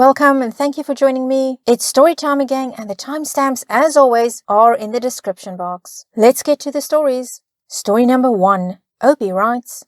Welcome and thank you for joining me. It's story time again, and the timestamps, as always, are in the description box. Let's get to the stories. Story number 1. Opie writes,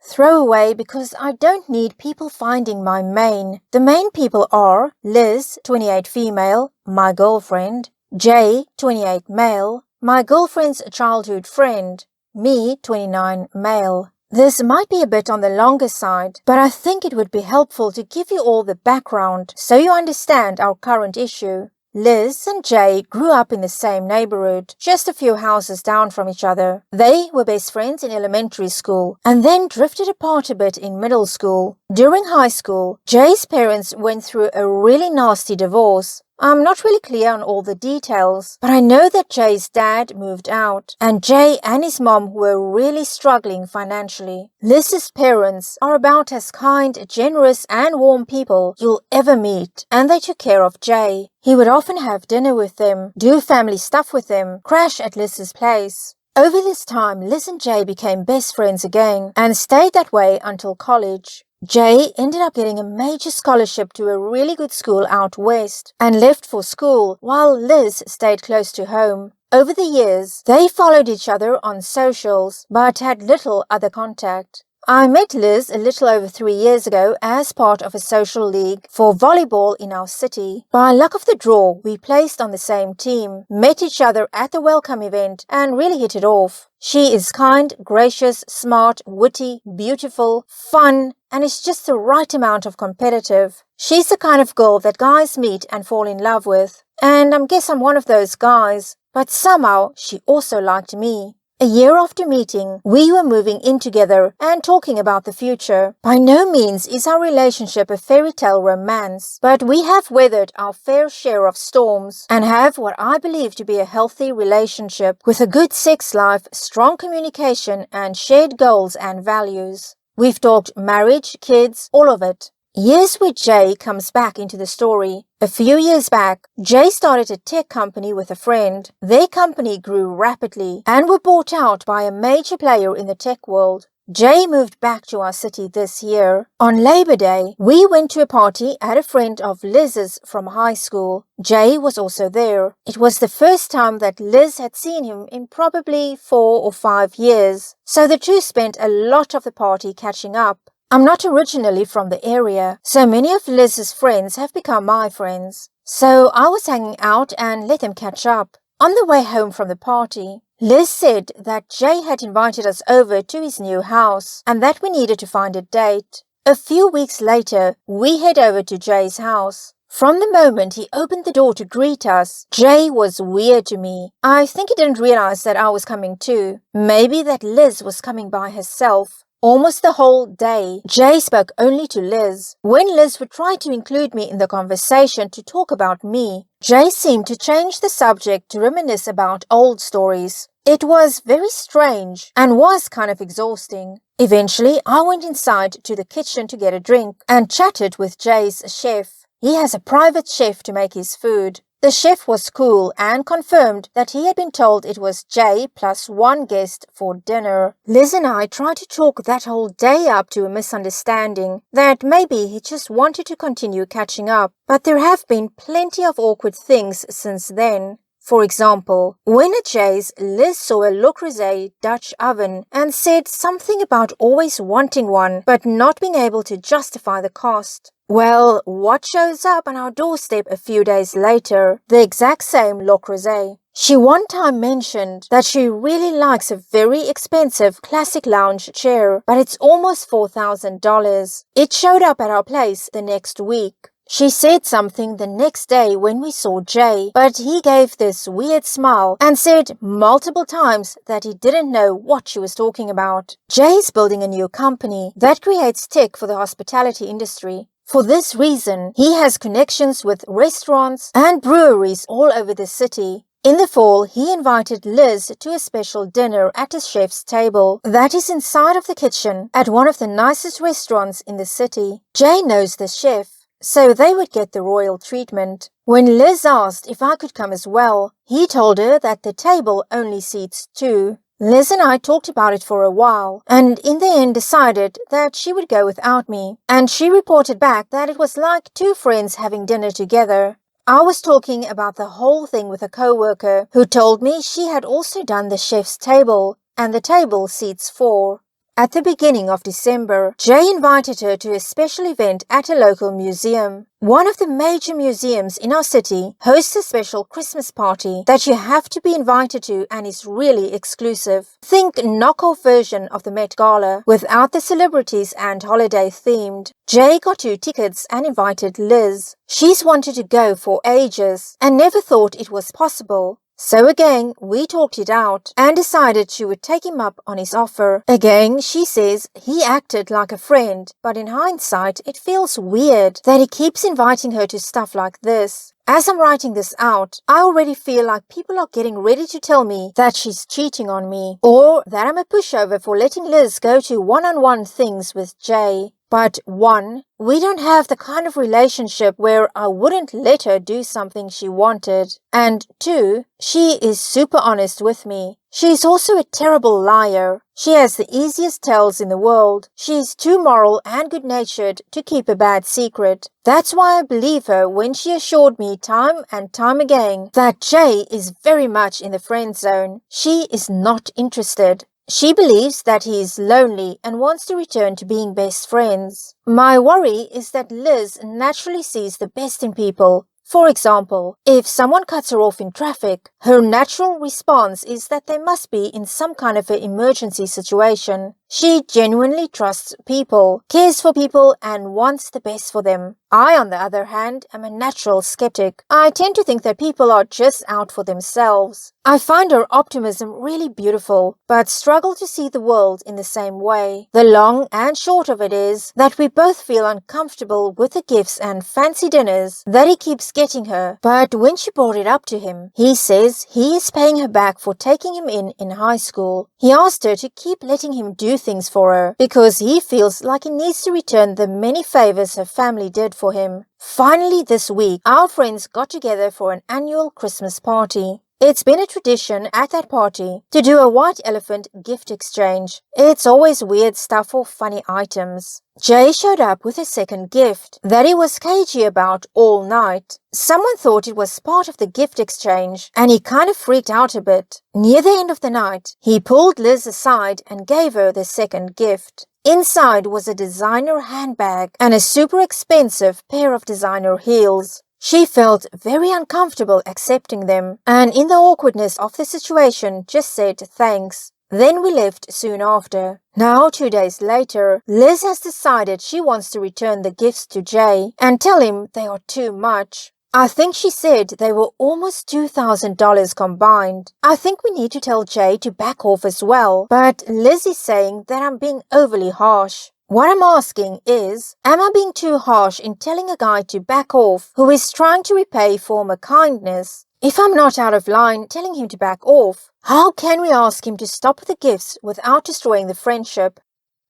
"Throw away because I don't need people finding my main. The main people are Liz, 28 female, my girlfriend, Jay, 28 male, my girlfriend's childhood friend, me, 29 male. This might be a bit on the longer side, but I think it would be helpful to give you all the background so you understand our current issue. Liz and Jay grew up in the same neighborhood, just a few houses down from each other. They were best friends in elementary school and then drifted apart a bit in middle school. During high school, Jay's parents went through a really nasty divorce. I'm not really clear on all the details, but I know that Jay's dad moved out, and Jay and his mom were really struggling financially. Liz's parents are about as kind, generous, and warm people you'll ever meet, and they took care of Jay. He would often have dinner with them, do family stuff with them, crash at Liz's place. Over this time, Liz and Jay became best friends again, and stayed that way until college. Jay ended up getting a major scholarship to a really good school out west and left for school while Liz stayed close to home. Over the years, they followed each other on socials but had little other contact. I met Liz a little over 3 years ago as part of a social league for volleyball in our city. By luck of the draw, we placed on the same team, met each other at the welcome event, and really hit it off. She is kind, gracious, smart, witty, beautiful, fun, and is just the right amount of competitive. She's the kind of girl that guys meet and fall in love with. And I guess I'm one of those guys. But somehow, she also liked me. A year after meeting, we were moving in together and talking about the future. By no means is our relationship a fairy tale romance, but we have weathered our fair share of storms and have what I believe to be a healthy relationship with a good sex life, strong communication, and shared goals and values. We've talked marriage, kids, all of it. Years with Jay comes back into the story. A few years back, Jay started a tech company with a friend. Their company grew rapidly and were bought out by a major player in the tech world. Jay moved back to our city this year. On Labor Day, we went to a party at a friend of Liz's from high school. Jay was also there. It was the first time that Liz had seen him in probably 4 or 5 years, so the two spent a lot of the party catching up. I'm not originally from the area, so many of Liz's friends have become my friends. So I was hanging out and let them catch up. On the way home from the party, Liz said that Jay had invited us over to his new house and that we needed to find a date. A few weeks later, we head over to Jay's house. From the moment he opened the door to greet us, Jay was weird to me. I think he didn't realize that I was coming too. Maybe that Liz was coming by herself. Almost the whole day, Jay spoke only to Liz. When Liz would try to include me in the conversation to talk about me, Jay seemed to change the subject to reminisce about old stories. It was very strange and was kind of exhausting. Eventually, I went inside to the kitchen to get a drink and chatted with Jay's chef. He has a private chef to make his food. The chef was cool and confirmed that he had been told it was Jay plus 1 guest for dinner. Liz and I tried to talk that whole day up to a misunderstanding that maybe he just wanted to continue catching up, but there have been plenty of awkward things since then. For example, when at Jay's, Liz saw a Le Creuset Dutch oven and said something about always wanting one but not being able to justify the cost. Well, what shows up on our doorstep a few days later? The exact same Le Creuset. She one time mentioned that she really likes a very expensive classic lounge chair, but it's almost $4,000. It showed up at our place the next week. She said something the next day when we saw Jay, but he gave this weird smile and said multiple times that he didn't know what she was talking about. Jay's building a new company that creates tech for the hospitality industry. For this reason, he has connections with restaurants and breweries all over the city. In the fall, he invited Liz to a special dinner at his chef's table that is inside of the kitchen at one of the nicest restaurants in the city. Jay knows the chef, so they would get the royal treatment. When Liz asked if I could come as well, he told her that the table only seats 2. Liz and I talked about it for a while, and in the end decided that she would go without me, and she reported back that it was like two friends having dinner together. I was talking about the whole thing with a coworker who told me she had also done the chef's table, and the table seats four. At the beginning of December, Jay invited her to a special event at a local museum. One of the major museums in our city hosts a special Christmas party that you have to be invited to and is really exclusive. Think knockoff version of the Met Gala without the celebrities and holiday themed. Jay got 2 tickets and invited Liz. She's wanted to go for ages and never thought it was possible. So again, we talked it out and decided she would take him up on his offer. Again, she says he acted like a friend, but in hindsight, it feels weird that he keeps inviting her to stuff like this. As I'm writing this out, I already feel like people are getting ready to tell me that she's cheating on me, or that I'm a pushover for letting Liz go to one-on-one things with Jay. But 1, we don't have the kind of relationship where I wouldn't let her do something she wanted. And 2, she is super honest with me. She's also a terrible liar. She has the easiest tells in the world. She's too moral and good-natured to keep a bad secret. That's why I believe her when she assured me time and time again that Jay is very much in the friend zone. She is not interested. She believes that he is lonely and wants to return to being best friends. My worry is that Liz naturally sees the best in people. For example, if someone cuts her off in traffic, her natural response is that they must be in some kind of an emergency situation. She genuinely trusts people, cares for people, and wants the best for them. I, on the other hand, am a natural skeptic. I tend to think that people are just out for themselves. I find her optimism really beautiful, but struggle to see the world in the same way. The long and short of it is that we both feel uncomfortable with the gifts and fancy dinners that he keeps getting her. But when she brought it up to him, he says he is paying her back for taking him in high school. He asked her to keep letting him do things for her because he feels like he needs to return the many favors her family did for him. Finally, this week, our friends got together for an annual Christmas party. It's been a tradition at that party to do a white elephant gift exchange. It's always weird stuff or funny items. Jay showed up with a second gift that he was cagey about all night. Someone thought it was part of the gift exchange and he kind of freaked out a bit. Near the end of the night, he pulled Liz aside and gave her the second gift. Inside was a designer handbag and a super expensive pair of designer heels. She felt very uncomfortable accepting them, and in the awkwardness of the situation just said thanks. Then we left soon after. Now, 2 days later, Liz has decided she wants to return the gifts to Jay and tell him they are too much. I think she said they were almost $2,000 combined. I think we need to tell Jay to back off as well, but Liz is saying that I'm being overly harsh. What I'm asking is, am I being too harsh in telling a guy to back off who is trying to repay former kindness? If I'm not out of line telling him to back off, how can we ask him to stop the gifts without destroying the friendship?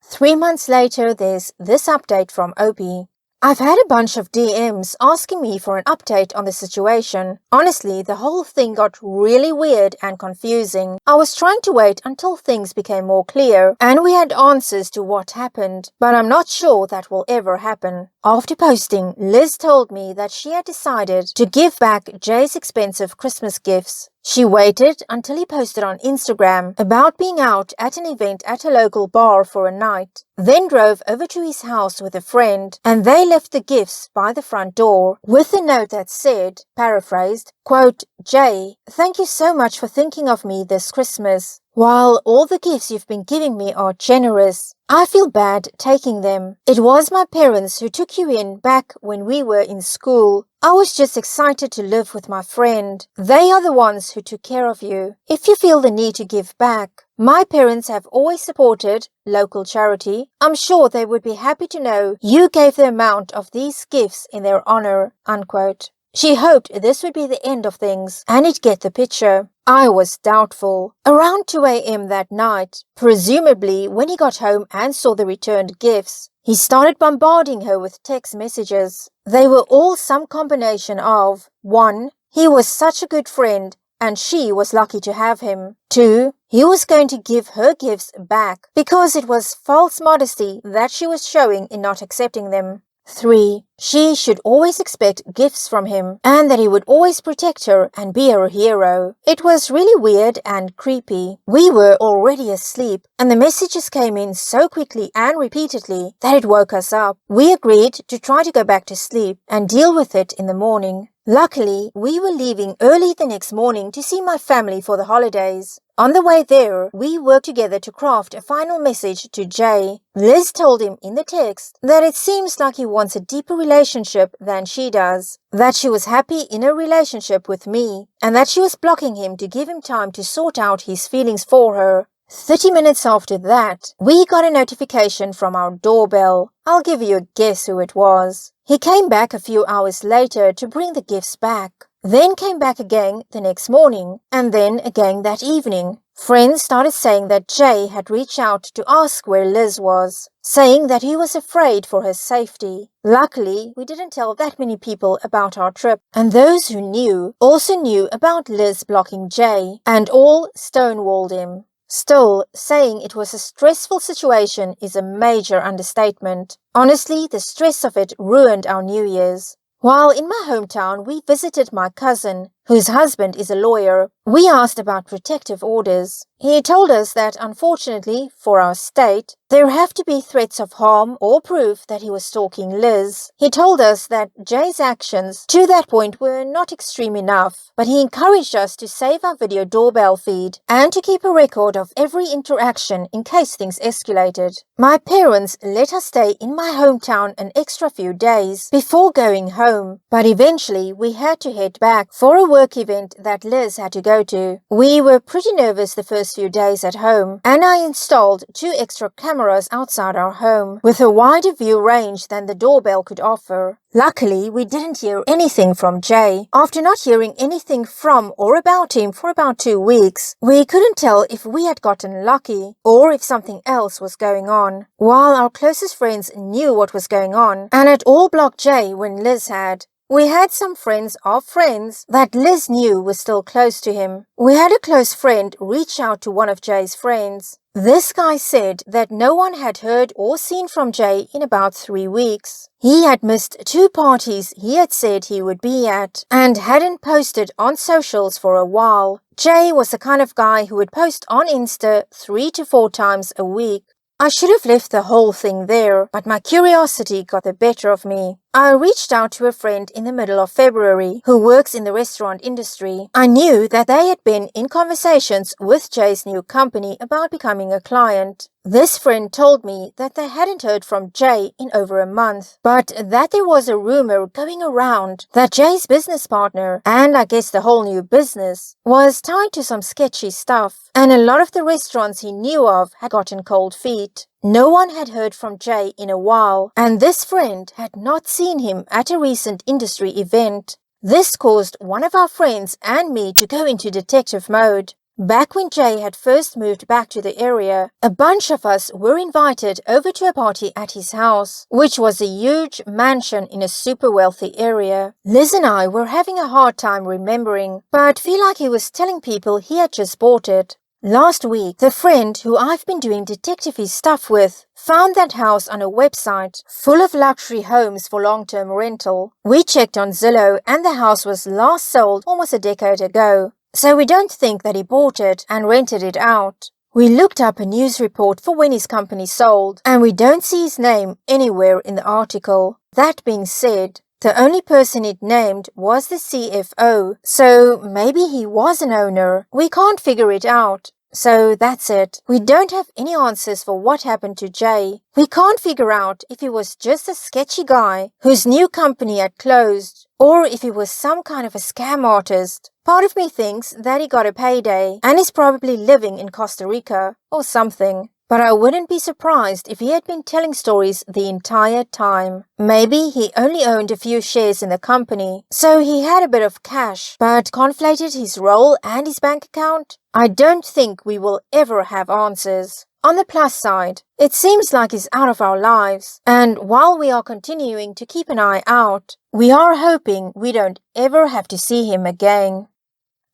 3 months later, there's this update from Opie. I've had a bunch of DMs asking me for an update on the situation. Honestly, the whole thing got really weird and confusing. I was trying to wait until things became more clear and we had answers to what happened, but I'm not sure that will ever happen. After posting, Liz told me that she had decided to give back Jay's expensive Christmas gifts. She waited until he posted on Instagram about being out at an event at a local bar for a night, then drove over to his house with a friend, and they left the gifts by the front door with a note that said, paraphrased, quote, Jay, thank you so much for thinking of me this Christmas. While all the gifts you've been giving me are generous, I feel bad taking them. It was my parents who took you in back when we were in school. I was just excited to live with my friend. They are the ones who took care of you. If you feel the need to give back, my parents have always supported local charity. I'm sure they would be happy to know you gave the amount of these gifts in their honor, unquote. She hoped this would be the end of things and he'd get the picture. I was doubtful. Around 2 a.m. that night, presumably when he got home and saw the returned gifts, he started bombarding her with text messages. They were all some combination of 1. He was such a good friend and she was lucky to have him. 2. He was going to give her gifts back because it was false modesty that she was showing in not accepting them. 3. She should always expect gifts from him and that he would always protect her and be her hero. It was really weird and creepy. We were already asleep and the messages came in so quickly and repeatedly that it woke us up. We agreed to try to go back to sleep and deal with it in the morning. Luckily, we were leaving early the next morning to see my family for the holidays. On the way there, we worked together to craft a final message to Jay. Liz told him in the text that it seems like he wants a deeper relationship than she does, that she was happy in a relationship with me, and that she was blocking him to give him time to sort out his feelings for her. 30 minutes after that, we got a notification from our doorbell. I'll give you a guess who it was. He came back a few hours later to bring the gifts back, then came back again the next morning, and then again that evening. Friends started saying that Jay had reached out to ask where Liz was, saying that he was afraid for her safety. Luckily, we didn't tell that many people about our trip, and those who knew also knew about Liz blocking Jay, and all stonewalled him. Still, saying it was a stressful situation is a major understatement. Honestly, the stress of it ruined our New Year's. While in my hometown, we visited my cousin, whose husband is a lawyer. We asked about protective orders. He told us that, unfortunately, for our state, there have to be threats of harm or proof that he was stalking Liz. He told us that Jay's actions to that point were not extreme enough, but he encouraged us to save our video doorbell feed and to keep a record of every interaction in case things escalated. My parents let us stay in my hometown an extra few days before going home, but eventually we had to head back for a work event that Liz had to go to. We were pretty nervous the first few days at home, and I installed 2 extra cameras outside our home with a wider view range than the doorbell could offer. Luckily, we didn't hear anything from Jay. After not hearing anything from or about him for about 2 weeks, we couldn't tell if we had gotten lucky or if something else was going on. While our closest friends knew what was going on and had all blocked Jay when Liz had, we had some friends of friends that Liz knew was still close to him. We had a close friend reach out to one of Jay's friends. This guy said that no one had heard or seen from Jay in about 3 weeks. He had missed 2 parties he had said he would be at and hadn't posted on socials for a while. Jay was the kind of guy who would post on Insta 3 to 4 times a week. I should have left the whole thing there, but my curiosity got the better of me. I reached out to a friend in the middle of February who works in the restaurant industry. I knew that they had been in conversations with Jay's new company about becoming a client. This friend told me that they hadn't heard from Jay in over a month, but that there was a rumor going around that Jay's business partner, and I guess the whole new business, was tied to some sketchy stuff, and a lot of the restaurants he knew of had gotten cold feet. No one had heard from Jay in a while, and this friend had not seen him at a recent industry event. This caused one of our friends and me to go into detective mode. Back when Jay had first moved back to the area, a bunch of us were invited over to a party at his house, which was a huge mansion in a super wealthy area. Liz and I were having a hard time remembering, but feel like he was telling people he had just bought it. Last week, the friend who I've been doing detective-y stuff with found that house on a website full of luxury homes for long-term rental. We checked on Zillow and the house was last sold almost a decade ago, so we don't think that he bought it and rented it out. We looked up a news report for when his company sold, and we don't see his name anywhere in the article. That being said, the only person it named was the CFO, so maybe he was an owner. We can't figure it out. So that's it. We don't have any answers for what happened to Jay. We can't figure out if he was just a sketchy guy whose new company had closed, or if he was some kind of a scam artist. Part of me thinks that he got a payday and is probably living in Costa Rica or something. But I wouldn't be surprised if he had been telling stories the entire time. Maybe he only owned a few shares in the company, so he had a bit of cash, but conflated his role and his bank account? I don't think we will ever have answers. On the plus side, it seems like he's out of our lives, and while we are continuing to keep an eye out, we are hoping we don't ever have to see him again.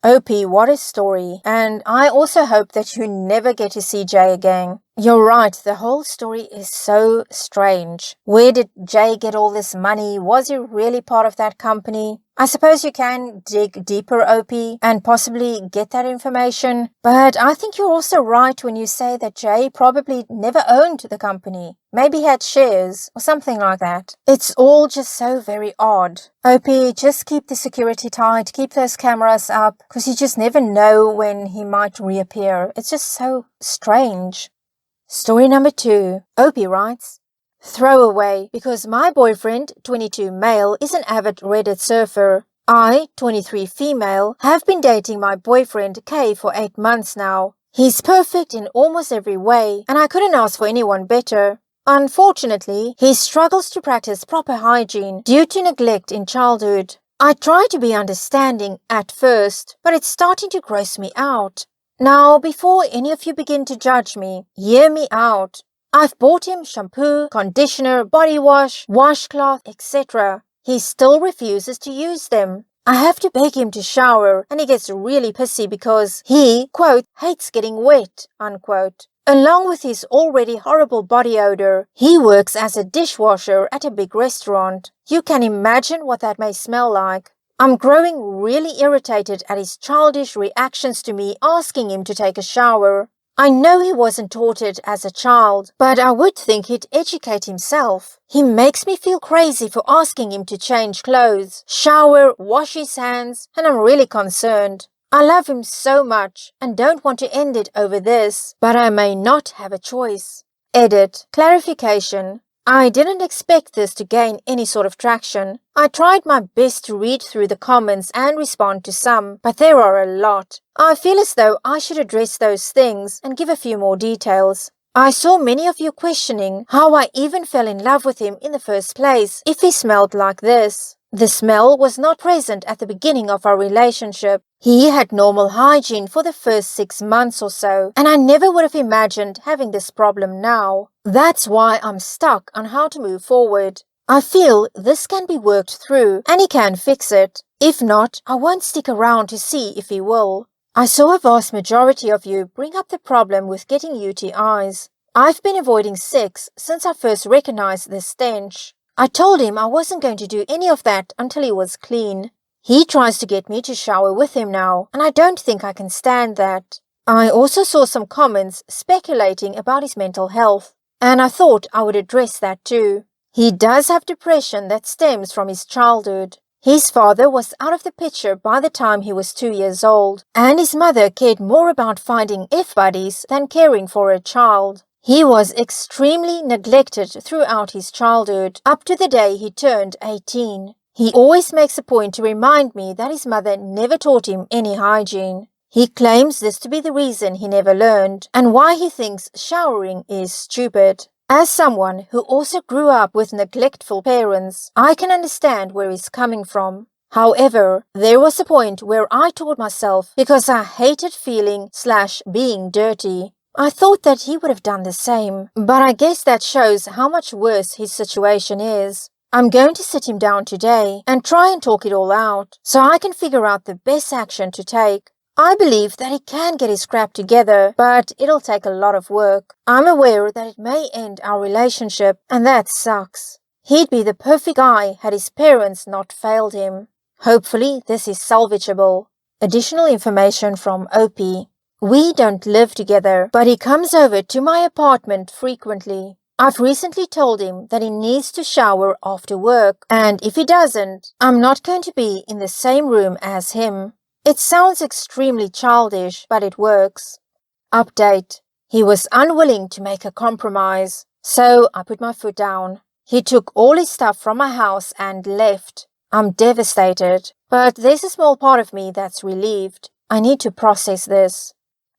OP, what a story. And I also hope that you never get to see Jay again. You're right, the whole story is so strange. Where did Jay get all this money? Was he really part of that company? I suppose you can dig deeper, OP, and possibly get that information. But I think you're also right when you say that Jay probably never owned the company. Maybe he had shares or something like that. It's all just so very odd. OP, just keep the security tight, keep those cameras up, because you just never know when he might reappear. It's just so strange. Story number 2. Opie writes, Throwaway, because my boyfriend, 22 male, is an avid Reddit surfer. I, 23 female, have been dating my boyfriend Kay for 8 months now. He's perfect in almost every way, and I couldn't ask for anyone better. Unfortunately, he struggles to practice proper hygiene due to neglect in childhood. I try to be understanding at first, but it's starting to gross me out. Now, before any of you begin to judge me, hear me out. I've bought him shampoo, conditioner, body wash, washcloth, etc. He still refuses to use them. I have to beg him to shower, and he gets really pissy because he, quote, hates getting wet, unquote. Along with his already horrible body odor, he works as a dishwasher at a big restaurant. You can imagine what that may smell like. I'm growing really irritated at his childish reactions to me asking him to take a shower. I know he wasn't taught it as a child, but I would think he'd educate himself. He makes me feel crazy for asking him to change clothes, shower, wash his hands, and I'm really concerned. I love him so much and don't want to end it over this, but I may not have a choice. Edit. Clarification. I didn't expect this to gain any sort of traction. I tried my best to read through the comments and respond to some, but there are a lot. I feel as though I should address those things and give a few more details. I saw many of you questioning how I even fell in love with him in the first place if he smelled like this. The smell was not present at the beginning of our relationship. He had normal hygiene for the first 6 months or so, and I never would have imagined having this problem now. That's why I'm stuck on how to move forward. I feel this can be worked through and he can fix it. If not, I won't stick around to see if he will. I saw a vast majority of you bring up the problem with getting UTIs. I've been avoiding sex since I first recognized the stench. I told him I wasn't going to do any of that until he was clean. He tries to get me to shower with him now, and I don't think I can stand that. I also saw some comments speculating about his mental health, and I thought I would address that too. He does have depression that stems from his childhood. His father was out of the picture by the time he was 2 years old, and his mother cared more about finding F-buddies than caring for a child. He was extremely neglected throughout his childhood, up to the day he turned 18. He always makes a point to remind me that his mother never taught him any hygiene. He claims this to be the reason he never learned, and why he thinks showering is stupid. As someone who also grew up with neglectful parents, I can understand where he's coming from. However, there was a point where I told myself, because I hated feeling/being dirty, I thought that he would have done the same, but I guess that shows how much worse his situation is. I'm going to sit him down today and try and talk it all out, so I can figure out the best action to take. I believe that he can get his crap together, but it'll take a lot of work. I'm aware that it may end our relationship, and that sucks. He'd be the perfect guy had his parents not failed him. Hopefully, this is salvageable. Additional information from OP. We don't live together, but he comes over to my apartment frequently. I've recently told him that he needs to shower after work, and if he doesn't, I'm not going to be in the same room as him. It sounds extremely childish, but it works. Update. He was unwilling to make a compromise, so I put my foot down. He took all his stuff from my house and left. I'm devastated, but there's a small part of me that's relieved. I need to process this.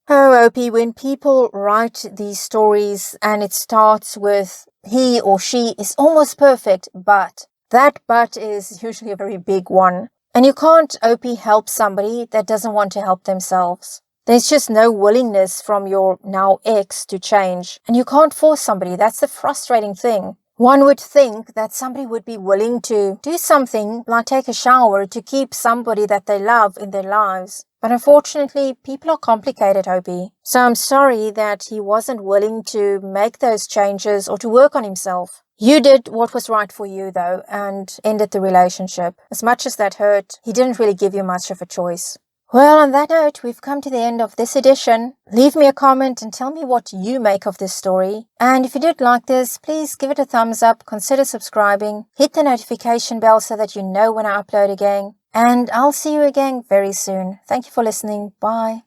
Oh, OP, when people write these stories and it starts with he or she is almost perfect, but that but is usually a very big one. And you can't, OP, help somebody that doesn't want to help themselves. There's just no willingness from your now ex to change. And you can't force somebody. That's the frustrating thing. One would think that somebody would be willing to do something like take a shower to keep somebody that they love in their lives. But unfortunately, people are complicated, Opie. So I'm sorry that he wasn't willing to make those changes or to work on himself. You did what was right for you, though, and ended the relationship. As much as that hurt, he didn't really give you much of a choice. Well, on that note, we've come to the end of this edition. Leave me a comment and tell me what you make of this story. And if you did like this, please give it a thumbs up, consider subscribing, hit the notification bell so that you know when I upload again. And I'll see you again very soon. Thank you for listening. Bye.